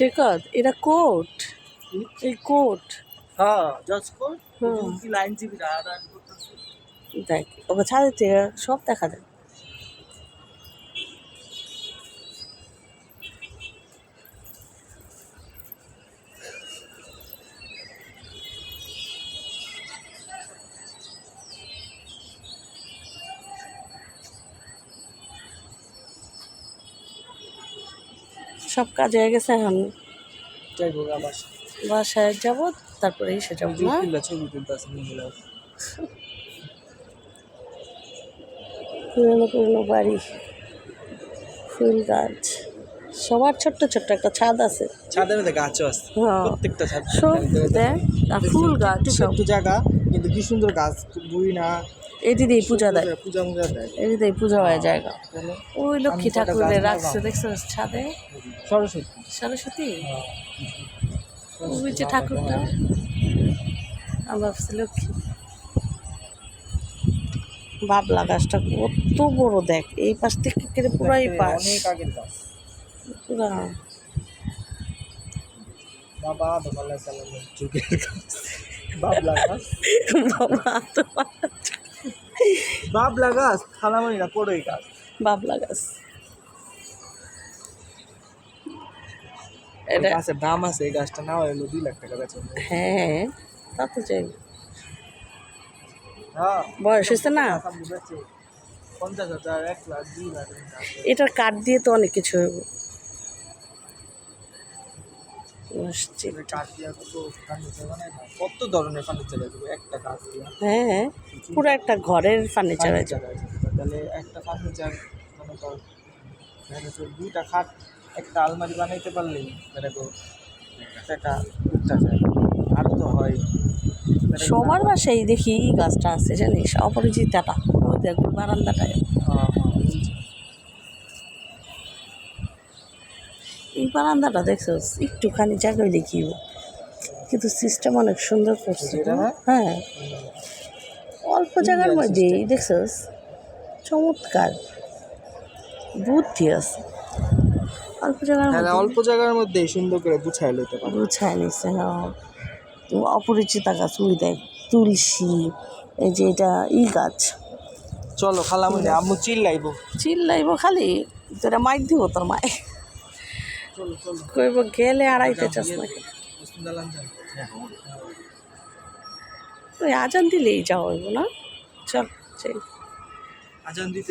শেখত এটা কোট, এই কোট হ্যাঁ জজ কোট কি লাইন জিবি রান করতেছে দেখ, ওকে ছাদের থেকে সব দেখা যায়। সব কাজ হয়ে গেছে, এখন যাইবো আবার বাসায় যাবো, তারপরে এসে যাবো না। ছবি তুলতেছে মহিলা পুরনো পুরনো বাড়ি, ফুল গাছ, সবার ছোট্ট ছোট্ট একটা ছাদ আছে। ছাদের মধ্যে গাছও আছে হ্যাঁ, প্রত্যেকটা ছাদ সব দেখ আর ফুল গাছ সব। একটু জায়গা কিন্তু কি সুন্দর গাছ বুই না এটি দিয়ে পূজা দেয়, পূজা মুজা দেয় এটি দিয়ে পূজা হয় জায়গা। ওই লক্ষ্মী ঠাকুরের রাখছে দেখছো ছাদে, সরস্বতী সরস্বতী। ওই যে ঠাকুরটা, আমরা ভাবছি লক্ষ্মী। বাবলা গাছটা কত বড় দেখ, এই পাশ থেকে কেটে পুরাই পাশ, অনেক আগের গাছ পুরা। বাবা দোকানে চালানো যুগের গাছ বাবলা গাছ বাবলা গাছ খালামারি না কড়ই গাছ বাবলা গাছ। এটা গাছের দাম আছে, এই গাছটা না হলো 2 লাখ টাকা বেচা। হ্যাঁ তা তো চাই, হ্যাঁ বয়স হয়েছে না। 50,000 1 লাখ 2 লাখ এটার কাঠ দিয়ে তো অনেক কিছু হইব। মসজিদ, কাঠ দিয়া কত ফার্নিচার বানায় না, কত ধরনের ফার্নিচার আছে একটা গাছ দিয়া। হ্যাঁ পুরো একটা ঘরের ফার্নিচার আছে। তাহলে একটা ফার্নিচার মনে কর দুইটা খাট একটা আলমারি বানাইতে পারলেই দেখো টাকা উঠতে যায়। আরও তো হয় সবার বাসায় দেখি এই গাছটা আছে জানিস, অপরিচিতাটা ওই দেখ বারান্দাটায়। এই বারান্দাটা দেখছো একটুখানি জায়গায় দেখিও, কিন্তু সিস্টেম অনেক সুন্দর করছে। হ্যাঁ অল্প জায়গার মধ্যে দেখছোস, চমৎকার বুদ্ধি আছে। অল্প জায়গার মধ্যে অল্প জায়গার মধ্যে সুন্দর করে গুছাই লইতে পারে, গুছায় নিচ্ছে। হ্যাঁ অপরিচিতা গাছ, ওই দেখ তুলসী, এই যে এটা ই গাছ। চলো খালামুনি আম্মু চিল্লাইব খালি, তোরা মাইক দিব তোর মায়, চলো চলো কইব গেলে আড়াইতে চাস নাকি। ওই আজান দিলেই যাওয়া হইব না, চল। আজান দিতে